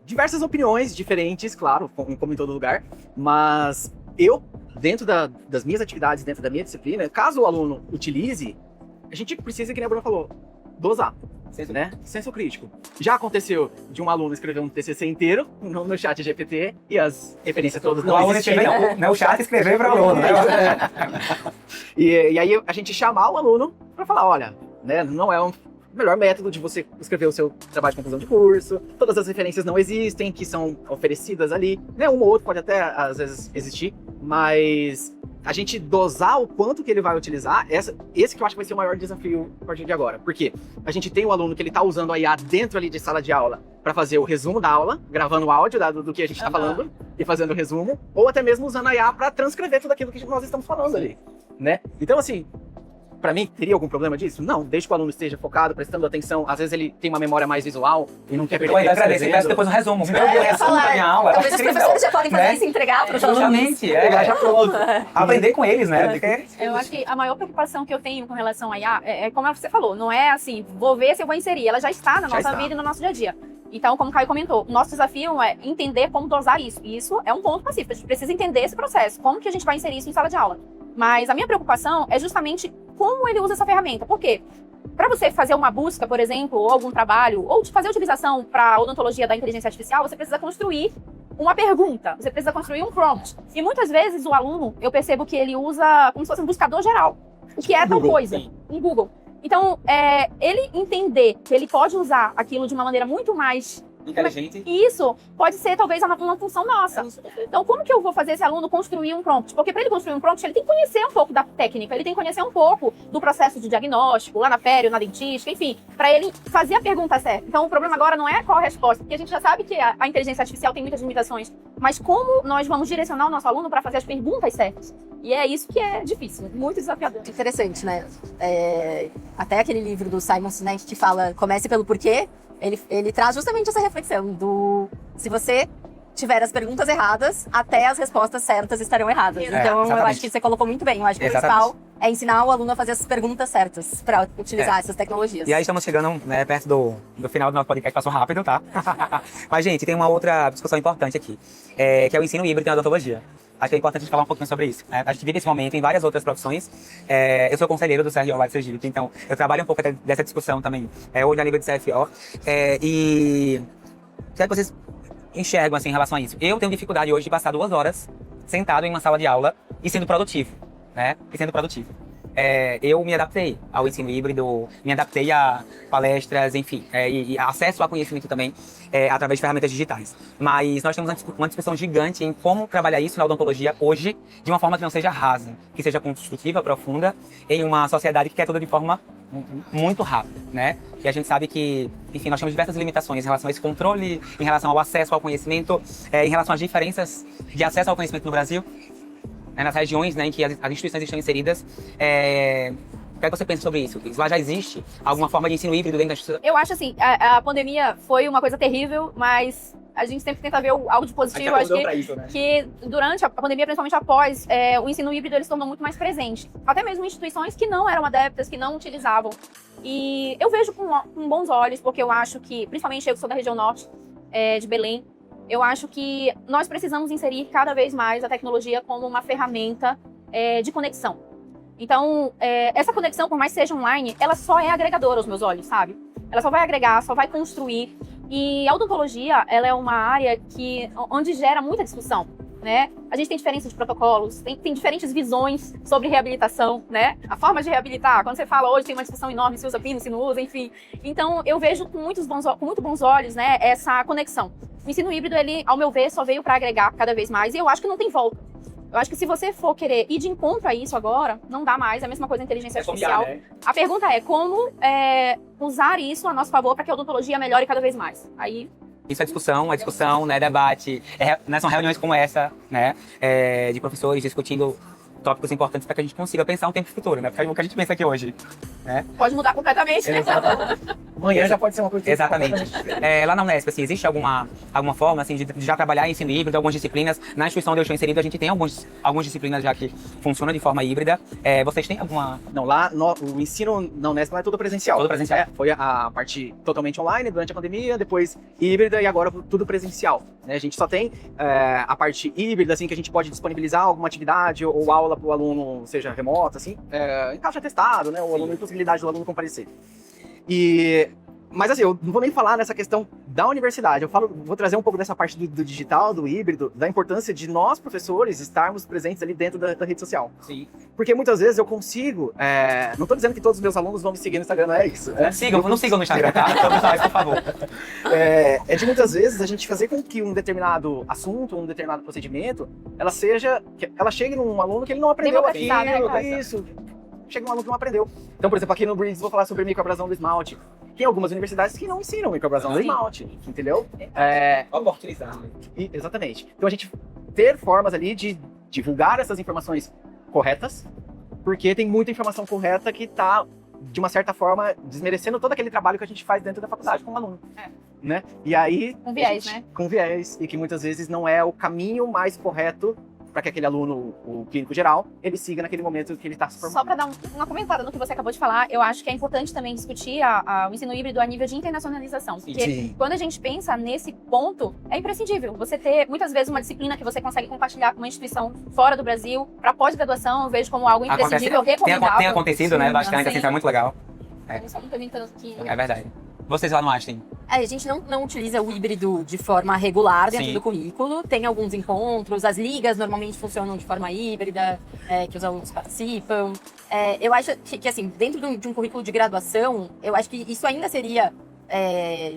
[SPEAKER 3] diversas opiniões diferentes, claro, como em todo lugar, mas eu, dentro das minhas atividades, dentro da minha disciplina, caso o aluno utilize, a gente precisa, que nem a Bruna falou, dosar. Né? Senso crítico. Já aconteceu de um aluno escrever um TCC inteiro no chat GPT e as referências todas
[SPEAKER 1] O
[SPEAKER 3] não
[SPEAKER 1] aluno
[SPEAKER 3] existiam.
[SPEAKER 1] escrever, né? O chat escrever para o aluno. Né?
[SPEAKER 3] E aí a gente chamar o aluno para falar, olha, né, não é o melhor método de você escrever o seu trabalho de conclusão de curso, todas as referências não existem, que são oferecidas ali, né, um ou outro pode até às vezes existir, mas a gente dosar o quanto que ele vai utilizar, esse que eu acho que vai ser o maior desafio a partir de agora. Porque a gente tem o aluno que ele tá usando a IA dentro ali de sala de aula para fazer o resumo da aula, gravando o áudio do que a gente tá falando e fazendo o resumo, ou até mesmo usando a IA para transcrever tudo aquilo que nós estamos falando ali, né? Então, assim, para mim, teria algum problema disso? Não, desde que o aluno esteja focado, prestando atenção. Às vezes ele tem uma memória mais visual e não quer perder
[SPEAKER 1] Eu
[SPEAKER 3] tempo
[SPEAKER 1] agradeço, eu peço
[SPEAKER 3] escrevendo.
[SPEAKER 1] depois um resumo.
[SPEAKER 4] Eu ia
[SPEAKER 1] resumo da
[SPEAKER 4] falar,
[SPEAKER 1] minha aula.
[SPEAKER 4] talvez os professores já podem fazer isso e entregar para os alunos.
[SPEAKER 1] Exatamente,
[SPEAKER 3] Pegar já pronto.
[SPEAKER 1] Aprender com eles, né? Porque
[SPEAKER 2] Eu acho que a maior preocupação que eu tenho com relação à IA é como você falou, não é assim, vou ver se eu vou inserir. Ela já está na
[SPEAKER 3] Já
[SPEAKER 2] nossa
[SPEAKER 3] está.
[SPEAKER 2] vida e no nosso dia a dia. Então, como o Caio comentou, o nosso desafio é entender como dosar isso. E isso é um ponto pacífico. A gente precisa entender esse processo. Como que a gente vai inserir isso em sala de aula? Mas a minha preocupação é justamente como ele usa essa ferramenta. Por quê? Para você fazer uma busca, por exemplo, ou algum trabalho, ou de fazer utilização para a odontologia da inteligência artificial, você precisa construir uma pergunta, você precisa construir um prompt. E muitas vezes o aluno, eu percebo que ele usa como se fosse um buscador geral. O que é tal
[SPEAKER 3] Google,
[SPEAKER 2] coisa?
[SPEAKER 3] sim.
[SPEAKER 2] Um Google. Então, ele entender que ele pode usar aquilo de uma maneira muito mais...
[SPEAKER 1] inteligente.
[SPEAKER 2] E isso pode ser, talvez, uma função nossa. Então, como que eu vou fazer esse aluno construir um prompt? Porque para ele construir um prompt, ele tem que conhecer um pouco da técnica, ele tem que conhecer um pouco do processo de diagnóstico, lá na pério, na dentística, enfim, para ele fazer a pergunta certa. Então, o problema agora não é qual a resposta, porque a gente já sabe que a inteligência artificial tem muitas limitações, mas como nós vamos direcionar o nosso aluno para fazer as perguntas certas? E é isso que é difícil, muito desafiador.
[SPEAKER 4] Interessante, né? Até aquele livro do Simon Sinek que fala comece pelo porquê, ele traz justamente essa reflexão do se você tiver as perguntas erradas, até as respostas certas estarão erradas. Então, eu
[SPEAKER 1] exatamente.
[SPEAKER 4] acho que você colocou muito bem. Eu acho que o
[SPEAKER 1] Exatamente.
[SPEAKER 4] principal é ensinar o aluno a fazer as perguntas certas para utilizar essas tecnologias.
[SPEAKER 1] E aí estamos chegando, né, perto do final do nosso podcast, passou rápido, tá? Mas, gente, tem uma outra discussão importante aqui, que é o ensino híbrido na odontologia. Acho que é importante a gente falar um pouquinho sobre isso, né? A gente vive esse momento em várias outras profissões. Eu sou conselheiro do CRO lá de Sergipe, então eu trabalho um pouco dessa discussão também, hoje a nível de CFO. E o que é que vocês enxergam assim, em relação a isso? Eu tenho dificuldade hoje de passar 2 horas sentado em uma sala de aula e sendo produtivo, né? Eu me adaptei ao ensino híbrido, me adaptei a palestras, enfim, e acesso a conhecimento também através de ferramentas digitais. Mas nós temos uma discussão gigante em como trabalhar isso na odontologia hoje de uma forma que não seja rasa, que seja construtiva, profunda, em uma sociedade que quer tudo de forma muito rápida, né? E a gente sabe que, enfim, nós temos diversas limitações em relação a esse controle, em relação ao acesso ao conhecimento, em relação às diferenças de acesso ao conhecimento no Brasil, nas regiões, né, em que as instituições estão inseridas. O que é que você pensa sobre isso? Lá já existe alguma forma de ensino híbrido dentro da instituição?
[SPEAKER 2] Eu acho assim, a pandemia foi uma coisa terrível, mas a gente sempre tenta ver algo de positivo.
[SPEAKER 3] A
[SPEAKER 2] Acho
[SPEAKER 3] gente isso, né?
[SPEAKER 2] que durante a pandemia, principalmente após, o ensino híbrido ele se tornou muito mais presente. Até mesmo em instituições que não eram adeptas, que não utilizavam. E eu vejo com bons olhos, porque eu acho que, principalmente eu que sou da região norte de Belém, eu acho que nós precisamos inserir cada vez mais a tecnologia como uma ferramenta de conexão. Então, essa conexão, por mais que seja online, ela só é agregadora aos meus olhos, sabe? Ela só vai agregar, só vai construir. E a odontologia, ela é uma área onde gera muita discussão, né? A gente tem diferença de protocolos, tem diferentes visões sobre reabilitação, né? A forma de reabilitar, quando você fala hoje, tem uma discussão enorme se usa pino, se não usa, enfim. Então, eu vejo com muito bons olhos, né, essa conexão. O ensino híbrido, ele, ao meu ver, só veio para agregar cada vez mais, e eu acho que não tem volta. Eu acho que se você for querer ir de encontro a isso agora, não dá mais. É a mesma coisa da inteligência artificial.
[SPEAKER 3] Né?
[SPEAKER 2] A pergunta é como usar isso a nosso favor para que a odontologia melhore cada vez mais. Aí...
[SPEAKER 1] Isso é discussão, né, debate. São reuniões como essa, né, de professores discutindo tópicos importantes para que a gente consiga pensar um tempo futuro, né? Porque é o que a gente pensa aqui hoje, né?
[SPEAKER 2] Pode mudar completamente, né?
[SPEAKER 3] Amanhã já pode ser uma coisa.
[SPEAKER 1] Exatamente. Lá na Unesp, assim, existe alguma forma assim, de já trabalhar em ensino híbrido, algumas disciplinas? Na instituição onde eu estou inserido, a gente tem algumas disciplinas já que funcionam de forma híbrida. Vocês têm alguma...
[SPEAKER 3] Não, o ensino na Unesp não é todo presencial.
[SPEAKER 1] Todo presencial.
[SPEAKER 3] Foi a parte totalmente online durante a pandemia, depois híbrida e agora tudo presencial. Né? A gente só tem a parte híbrida, assim, que a gente pode disponibilizar alguma atividade ou aula para o aluno, seja remota, assim, em caixa atestado, né? O aluno, a possibilidade do aluno comparecer. Mas assim, eu não vou nem falar nessa questão da universidade, vou trazer um pouco dessa parte do digital, do híbrido, da importância de nós, professores, estarmos presentes ali dentro da rede social.
[SPEAKER 1] Sim.
[SPEAKER 3] Porque muitas vezes eu consigo, não estou dizendo que todos os meus alunos vão me seguir no Instagram, não é isso. Né?
[SPEAKER 1] Não sigam no Instagram, tá? Por favor.
[SPEAKER 3] De muitas vezes a gente fazer com que um determinado assunto, um determinado procedimento, ela chegue num aluno que ele não aprendeu aquilo,
[SPEAKER 2] né?
[SPEAKER 3] isso. Chega um aluno que não aprendeu. Então, por exemplo, aqui no Breeze vou falar sobre microabrasão do esmalte. Tem algumas universidades que não ensinam microabrasão do esmalte, entendeu?
[SPEAKER 1] Oportunizar.
[SPEAKER 3] Exatamente. Então, a gente ter formas ali de divulgar essas informações corretas, porque tem muita informação correta que está, de uma certa forma, desmerecendo todo aquele trabalho que a gente faz dentro da faculdade com o aluno. Né? E aí...
[SPEAKER 2] Com viés, né?
[SPEAKER 3] Com viés, e que muitas vezes não é o caminho mais correto para que aquele aluno, o clínico geral, ele siga naquele momento que ele está se formando.
[SPEAKER 2] Só para dar uma comentada no que você acabou de falar, eu acho que é importante também discutir o ensino híbrido a nível de internacionalização. Porque quando a gente pensa nesse ponto, é imprescindível você ter, muitas vezes, uma disciplina que você consegue compartilhar com uma instituição fora do Brasil. Para pós-graduação, eu vejo como algo imprescindível, recomendável.
[SPEAKER 1] Tem acontecido, né? Bastante, assim, isso é muito legal.
[SPEAKER 2] É
[SPEAKER 1] verdade. Vocês lá no Einstein?
[SPEAKER 4] A gente não utiliza o híbrido de forma regular dentro do currículo. Tem alguns encontros, as ligas normalmente funcionam de forma híbrida, que os alunos participam. Eu acho que, assim, dentro de um currículo de graduação, eu acho que isso ainda seria,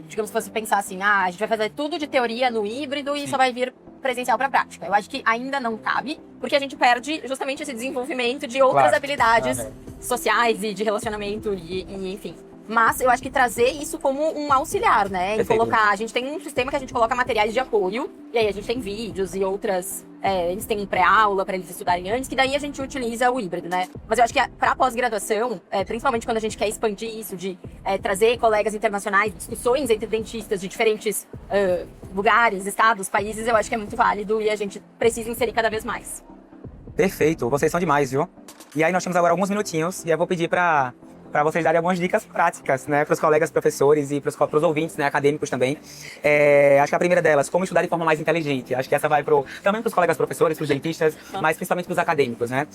[SPEAKER 4] digamos, se fosse pensar assim, a gente vai fazer tudo de teoria no híbrido e só vai vir presencial para prática. Eu acho que ainda não cabe, porque a gente perde justamente esse desenvolvimento de outras habilidades sociais e de relacionamento e enfim. Mas eu acho que trazer isso como um auxiliar, né? Em colocar, a gente tem um sistema que a gente coloca materiais de apoio, e aí a gente tem vídeos e outras, eles têm pré-aula para eles estudarem antes, que daí a gente utiliza o híbrido, né? Mas eu acho que para pós-graduação, principalmente quando a gente quer expandir isso, de trazer colegas internacionais, discussões entre dentistas de diferentes lugares, estados, países, eu acho que é muito válido e a gente precisa inserir cada vez mais.
[SPEAKER 1] Perfeito, vocês são demais, viu? E aí nós temos agora alguns minutinhos e eu vou pedir para vocês darem algumas dicas práticas, né, para os colegas professores e para os ouvintes, né, acadêmicos também. Acho que a primeira delas, como estudar de forma mais inteligente. Acho que essa vai também para os colegas professores, para os dentistas, mas principalmente para os acadêmicos, né?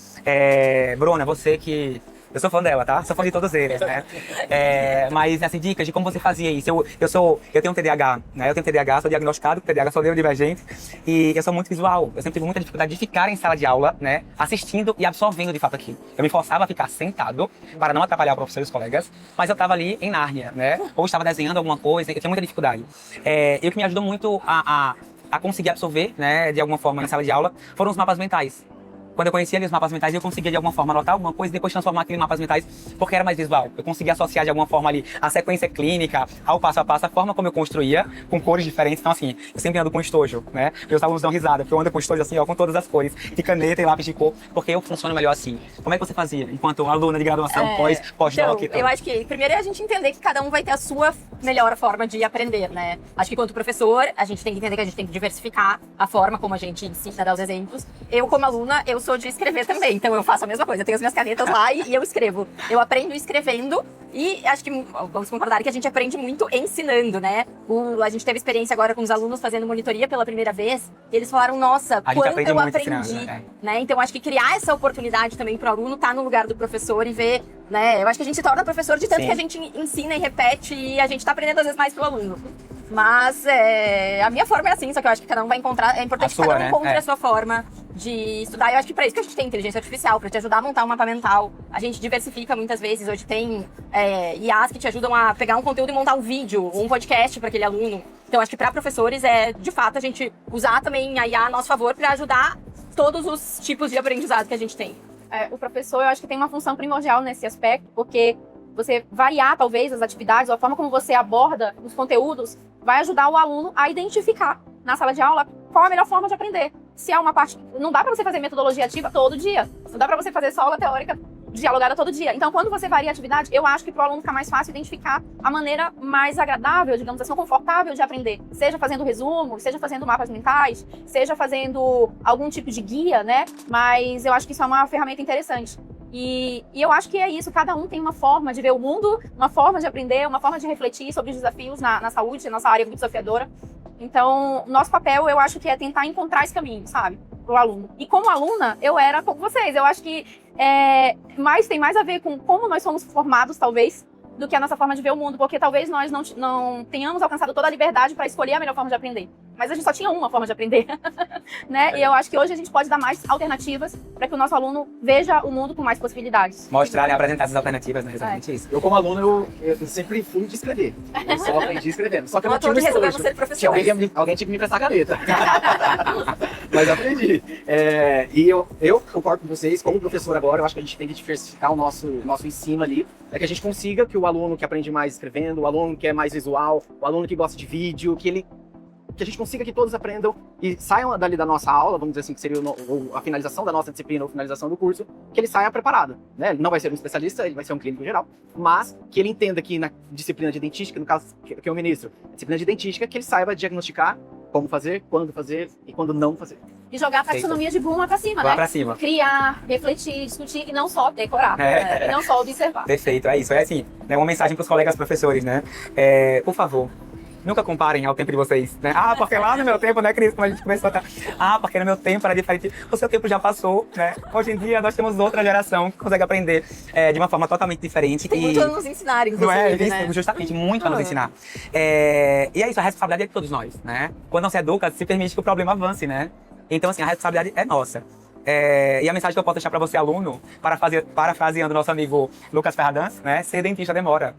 [SPEAKER 1] Bruna, você que... Eu sou fã dela, tá? Sou fã de todos eles, né? Mas, assim, dicas de como você fazia isso. Eu tenho um TDAH, né? Eu tenho TDAH, sou diagnosticado com TDAH, sou neurodivergente. E eu sou muito visual. Eu sempre tive muita dificuldade de ficar em sala de aula, né? Assistindo e absorvendo, de fato, aquilo. Eu me forçava a ficar sentado para não atrapalhar o professor e os colegas. Mas eu estava ali em Nárnia, né? Ou estava desenhando alguma coisa. Eu tinha muita dificuldade. E o que me ajudou muito a conseguir absorver, né? De alguma forma, em sala de aula, foram os mapas mentais. Quando eu conhecia ali os mapas mentais, eu conseguia de alguma forma anotar alguma coisa e depois transformar aquilo em mapas mentais, porque era mais visual. Eu conseguia associar de alguma forma ali a sequência clínica, ao passo a passo, a forma como eu construía, com cores diferentes. Então, assim, eu sempre ando com estojo, né? Meus alunos dão risada, porque eu ando com estojo assim, ó, com todas as cores, de caneta e lápis de cor, porque eu funciono melhor assim. Como é que você fazia, enquanto aluna de graduação, pós-doc?
[SPEAKER 4] Então, eu acho que primeiro é a gente entender que cada um vai ter a sua melhor forma de aprender, né? Acho que quanto professor, a gente tem que entender que a gente tem que diversificar a forma como a gente ensina, dar os exemplos. Eu, como aluna, eu sou de escrever também, então eu faço a mesma coisa. Eu tenho as minhas canetas lá e eu escrevo. Eu aprendo escrevendo e acho que vamos concordar que a gente aprende muito ensinando, né? A gente teve experiência agora com os alunos fazendo monitoria pela primeira vez e eles falaram, nossa, quanto eu aprendi, né? Então acho que criar essa oportunidade também para o aluno estar no lugar do professor e ver, né? Eu acho que a gente se torna professor de tanto que a gente ensina e repete e a gente está aprendendo às vezes mais pro aluno. Mas a minha forma é assim, só que eu acho que cada um vai encontrar, é importante que cada um encontre a sua forma de estudar. Eu acho que para isso que a gente tem inteligência artificial, para te ajudar a montar um mapa mental. A gente diversifica muitas vezes, hoje tem IAs que te ajudam a pegar um conteúdo e montar um vídeo, ou um podcast para aquele aluno. Então acho que para professores de fato, a gente usar também a IA a nosso favor para ajudar todos os tipos de aprendizado que a gente tem.
[SPEAKER 2] O professor, eu acho que tem uma função primordial nesse aspecto, porque você variar, talvez, as atividades, ou a forma como você aborda os conteúdos, vai ajudar o aluno a identificar na sala de aula qual a melhor forma de aprender. Se há uma parte... Não dá para você fazer metodologia ativa todo dia. Não dá para você fazer só aula teórica dialogada todo dia. Então, quando você varia a atividade, eu acho que para o aluno fica mais fácil identificar a maneira mais agradável, digamos assim, confortável de aprender. Seja fazendo resumo, seja fazendo mapas mentais, seja fazendo algum tipo de guia, né? Mas eu acho que isso é uma ferramenta interessante. E eu acho que é isso, cada um tem uma forma de ver o mundo, uma forma de aprender, uma forma de refletir sobre os desafios na saúde, nossa área muito desafiadora. Então, nosso papel, eu acho que é tentar encontrar esse caminho, sabe, pro aluno. E como aluna, eu era como vocês, eu acho que tem mais a ver com como nós somos formados, talvez, do que a nossa forma de ver o mundo, porque talvez nós não tenhamos alcançado toda a liberdade para escolher a melhor forma de aprender. Mas a gente só tinha uma forma de aprender, né? E eu acho que hoje a gente pode dar mais alternativas para que o nosso aluno veja o mundo com mais possibilidades.
[SPEAKER 1] Mostrar e apresentar essas alternativas, né? Exatamente isso.
[SPEAKER 3] Eu, como aluno, eu sempre fui de escrever. Eu só aprendi escrevendo. Só que eu não tinha um estojo. Alguém tinha que me emprestar a caneta. Mas aprendi. E eu concordo com vocês, como professor agora, eu acho que a gente tem que diversificar o nosso ensino ali, para que a gente consiga que o aluno que aprende mais escrevendo, o aluno que é mais visual, o aluno que gosta de vídeo, que a gente consiga que todos aprendam e saiam dali da nossa aula, vamos dizer assim, que seria a finalização da nossa disciplina ou finalização do curso, que ele saia preparado, né? Ele não vai ser um especialista, ele vai ser um clínico geral, mas que ele entenda que na disciplina de dentística, no caso que eu ministro, disciplina de dentística, que ele saiba diagnosticar como fazer, quando fazer e quando não fazer.
[SPEAKER 2] E jogar a taxonomia de Bloom lá pra cima,
[SPEAKER 1] lá
[SPEAKER 2] né?
[SPEAKER 1] Pra cima.
[SPEAKER 2] Criar, refletir, discutir e não só decorar, né? E não só observar.
[SPEAKER 1] Perfeito, é isso. É assim, né? Uma mensagem pros colegas professores, né? Por favor, nunca comparem ao tempo de vocês, né? Porque lá no meu tempo, né, Cris, como a gente começou a porque no meu tempo era diferente. O seu tempo já passou, né? Hoje em dia nós temos outra geração que consegue aprender de uma forma totalmente diferente.
[SPEAKER 4] Tem muito a nos ensinar, inclusive, né?
[SPEAKER 1] Justamente, muito a nos ensinar. E é isso, a responsabilidade é de todos nós, né? Quando não se educa, se permite que o problema avance, né? Então, assim, a responsabilidade é nossa. E a mensagem que eu posso deixar para você, aluno, parafraseando nosso amigo Lucas Ferradans, né? Ser dentista demora.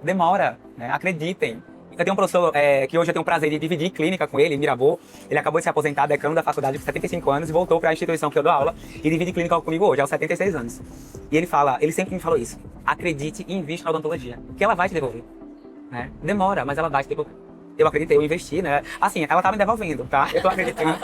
[SPEAKER 1] Demora, né? Acreditem. Eu tenho um professor que hoje eu tenho o prazer de dividir clínica com ele, em Mirabô. Ele acabou de se aposentar, decano da faculdade com 75 anos, e voltou para a instituição que eu dou aula e divide clínica comigo hoje, aos 76 anos. E ele sempre me falou isso. Acredite e invista na odontologia, que ela vai te devolver. Né? Demora, mas ela vai te devolver. eu acreditei, eu investi, né? Assim, ela tá me devolvendo, tá? Eu tô acreditando,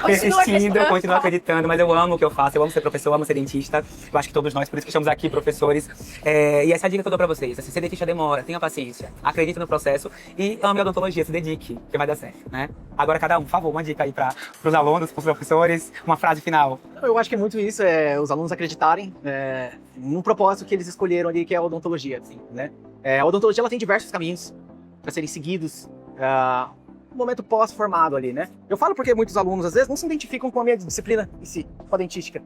[SPEAKER 2] Continua acreditando.
[SPEAKER 1] continuo acreditando, mas eu amo o que eu faço, eu amo ser professor, eu amo ser dentista. Eu acho que todos nós, por isso que estamos aqui, professores. E essa é a dica que eu dou pra vocês. Assim, ser dentista demora, tenha paciência, acredite no processo e ame a odontologia, se dedique, que vai dar certo, né? Agora, cada um, por favor, uma dica aí pros alunos, pros professores, uma frase final.
[SPEAKER 3] Eu acho que é muito isso, os alunos acreditarem no propósito que eles escolheram ali, que é a odontologia, assim, né? A odontologia, ela tem diversos caminhos para serem seguidos no momento pós-formado ali, né? Eu falo porque muitos alunos, às vezes, não se identificam com a minha disciplina em si, com a dentística.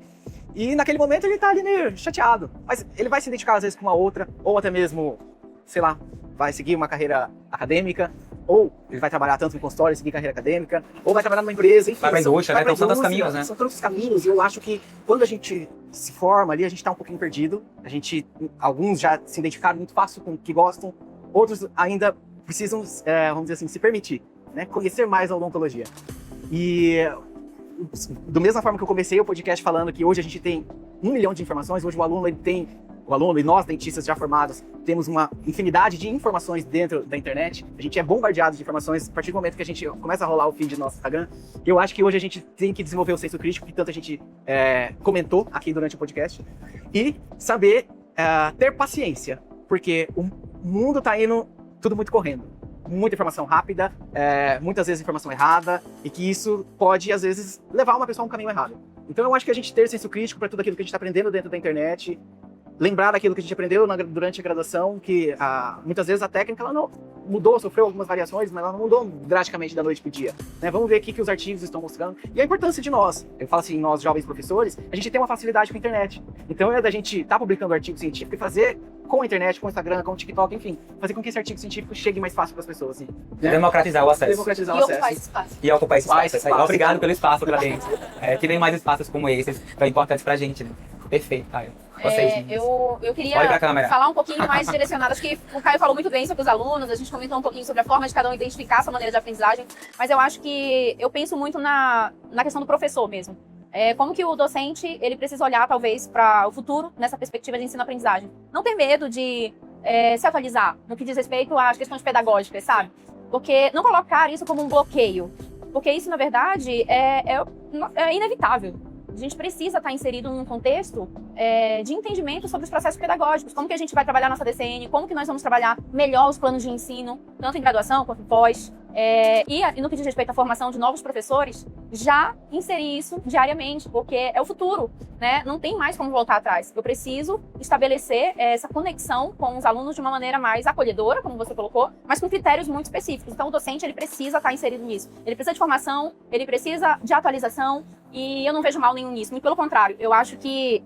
[SPEAKER 3] E naquele momento ele tá ali meio chateado, mas ele vai se identificar, às vezes, com uma outra, ou até mesmo, sei lá, vai seguir uma carreira acadêmica, ou ele vai trabalhar tanto no consultório e seguir carreira acadêmica, ou vai trabalhar numa empresa, enfim.
[SPEAKER 1] Vai pra indústria, né? São tantos caminhos, né?
[SPEAKER 3] São tantos caminhos, e eu acho que quando a gente se forma ali, a gente tá um pouquinho perdido. Alguns já se identificaram muito fácil com o que gostam, outros ainda precisam, vamos dizer assim, se permitir, né? Conhecer mais a odontologia. E da mesma forma que eu comecei o podcast falando que hoje a gente tem 1 milhão de informações, hoje o aluno e nós, dentistas já formados, temos uma infinidade de informações dentro da internet. A gente é bombardeado de informações a partir do momento que a gente começa a rolar o feed do nosso Instagram. Eu acho que hoje a gente tem que desenvolver o senso crítico, que tanto a gente comentou aqui durante o podcast, e saber ter paciência, porque o mundo tá indo tudo muito correndo. Muita informação rápida, muitas vezes informação errada, e que isso pode, às vezes, levar uma pessoa a um caminho errado. Então eu acho que a gente ter senso crítico para tudo aquilo que a gente está aprendendo dentro da internet, lembrar daquilo que a gente aprendeu durante a graduação, que muitas vezes a técnica ela não mudou, sofreu algumas variações, mas ela não mudou drasticamente da noite pro dia, né? Vamos ver o que os artigos estão mostrando e a importância de nós. Eu falo assim, nós jovens professores, a gente tem uma facilidade com a internet. Então é da gente estar publicando artigo científico e fazer com a internet, com o Instagram, com o TikTok, enfim, fazer com que esse artigo científico chegue mais fácil para as pessoas. Assim, né?
[SPEAKER 1] Democratizar o acesso.
[SPEAKER 3] Democratizar o
[SPEAKER 2] E ocupar
[SPEAKER 3] acesso.
[SPEAKER 2] esse espaço.
[SPEAKER 1] E ocupar esse espaço.
[SPEAKER 3] Espaço.
[SPEAKER 1] Obrigado pelo espaço pra dentro. Que nem mais espaços como esses, tão importantes pra gente, né? Perfeito, Caio. Vocês, meninas.
[SPEAKER 2] Eu queria
[SPEAKER 1] Olha pra câmera.
[SPEAKER 2] falar um pouquinho mais direcionado. Acho que o Caio falou muito bem sobre os alunos, a gente comentou um pouquinho sobre a forma de cada um identificar a sua maneira de aprendizagem, mas eu acho que eu penso muito na questão do professor mesmo. Como que o docente ele precisa olhar, talvez, para o futuro nessa perspectiva de ensino-aprendizagem. Não ter medo de se atualizar no que diz respeito às questões pedagógicas, sabe? Porque não colocar isso como um bloqueio, porque isso, na verdade, é inevitável. A gente precisa estar inserido num contexto de entendimento sobre os processos pedagógicos, como que a gente vai trabalhar nossa DCN, como que nós vamos trabalhar melhor os planos de ensino, tanto em graduação quanto em pós. E no que diz respeito à formação de novos professores, já inserir isso diariamente, porque é o futuro, né? Não tem mais como voltar atrás. Eu preciso estabelecer essa conexão com os alunos de uma maneira mais acolhedora, como você colocou, mas com critérios muito específicos. Então, o docente ele precisa estar inserido nisso. Ele precisa de formação, ele precisa de atualização, e eu não vejo mal nenhum nisso. Muito pelo contrário, eu acho que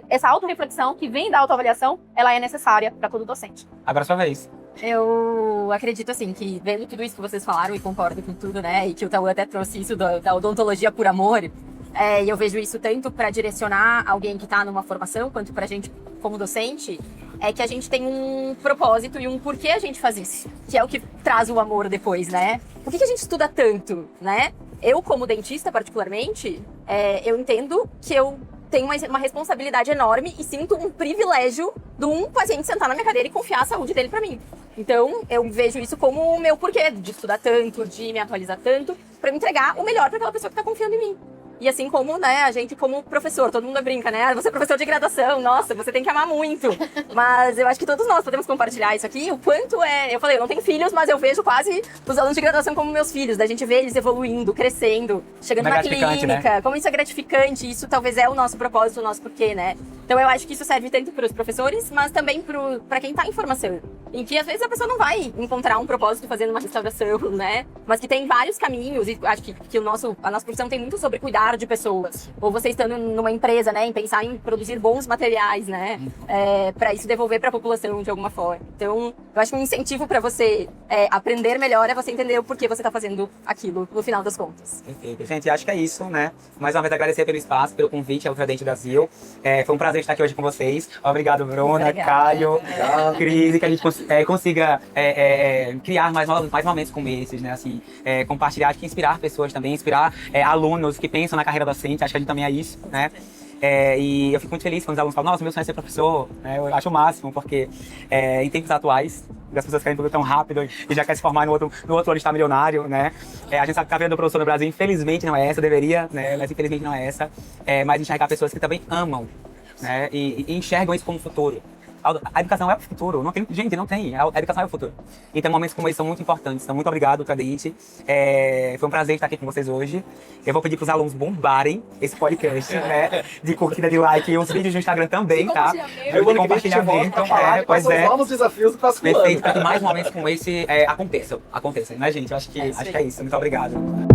[SPEAKER 2] essa autorreflexão que vem da autoavaliação, ela é necessária para todo docente.
[SPEAKER 1] Agora é sua vez.
[SPEAKER 4] Eu acredito, assim, que vendo tudo isso que vocês falaram e concordo com tudo, né? E que o Tauan até trouxe isso da odontologia por amor. E eu vejo isso tanto para direcionar alguém que está numa formação, quanto para a gente como docente, é que a gente tem um propósito e um porquê a gente faz isso. Que é o que traz o amor depois, né? Por que a gente estuda tanto, né? Eu, como dentista, particularmente, eu entendo que eu tenho uma responsabilidade enorme e sinto um privilégio de um paciente sentar na minha cadeira e confiar a saúde dele para mim. Então, eu vejo isso como o meu porquê de estudar tanto, de me atualizar tanto, para me entregar o melhor para aquela pessoa que está confiando em mim. E assim como, né, a gente como professor, todo mundo brinca, né? Você é professor de graduação, nossa, você tem que amar muito. Mas eu acho que todos nós podemos compartilhar isso aqui, o quanto eu falei, eu não tenho filhos, mas eu vejo quase os alunos de graduação como meus filhos, da gente ver eles evoluindo, crescendo, chegando na clínica, né? Como isso é gratificante, isso talvez é o nosso propósito, o nosso porquê, né? Então eu acho que isso serve tanto para os professores, mas também para quem está em formação. Em que às vezes a pessoa não vai encontrar um propósito fazendo uma restauração, né? Mas que tem vários caminhos, e acho que a nossa profissão tem muito sobre cuidar de pessoas. Ou você estando numa empresa, né? Em pensar em produzir bons materiais, né? Para isso devolver para a população de alguma forma. Então, eu acho que um incentivo para você aprender melhor é você entender o porquê você está fazendo aquilo, no final das contas.
[SPEAKER 1] Perfeito. Gente, acho que é isso, né? Mais uma vez agradecer pelo espaço, pelo convite ao Ultradente Brasil. Foi um prazer estar aqui hoje com vocês. Obrigado, Bruna,
[SPEAKER 4] Obrigada.
[SPEAKER 1] Caio, Cris, que a gente consiga criar mais momentos como esses, né? Assim, compartilhar, acho que inspirar pessoas também, inspirar alunos que pensam na carreira docente, acho que a gente também é isso, né? E eu fico muito feliz quando os alunos falam, nossa, meu sonho é ser professor, né? Eu acho o máximo, porque em tempos atuais, as pessoas querem tudo tão rápido e já quer se formar no outro ano estar milionário, né? A gente sabe que a vida do professor no Brasil, infelizmente, não é essa, deveria, né? Mas infelizmente não é essa. Mas enxergar pessoas que também amam, né? E enxergam isso como futuro. A educação é o futuro. Não tem, gente, não tem. A educação é o futuro. Então, momentos como esse são muito importantes. Então, muito obrigado, Cadente. Foi um prazer estar aqui com vocês hoje. Eu vou pedir para os alunos bombarem esse podcast, né? De curtida, de like e os vídeos do Instagram também, tá? De compartilhamento. Pois é.
[SPEAKER 3] Novos desafios do próximo ano.
[SPEAKER 1] Perfeito, para que mais momentos como esse aconteçam, né, gente? Eu acho que é isso. Muito obrigado.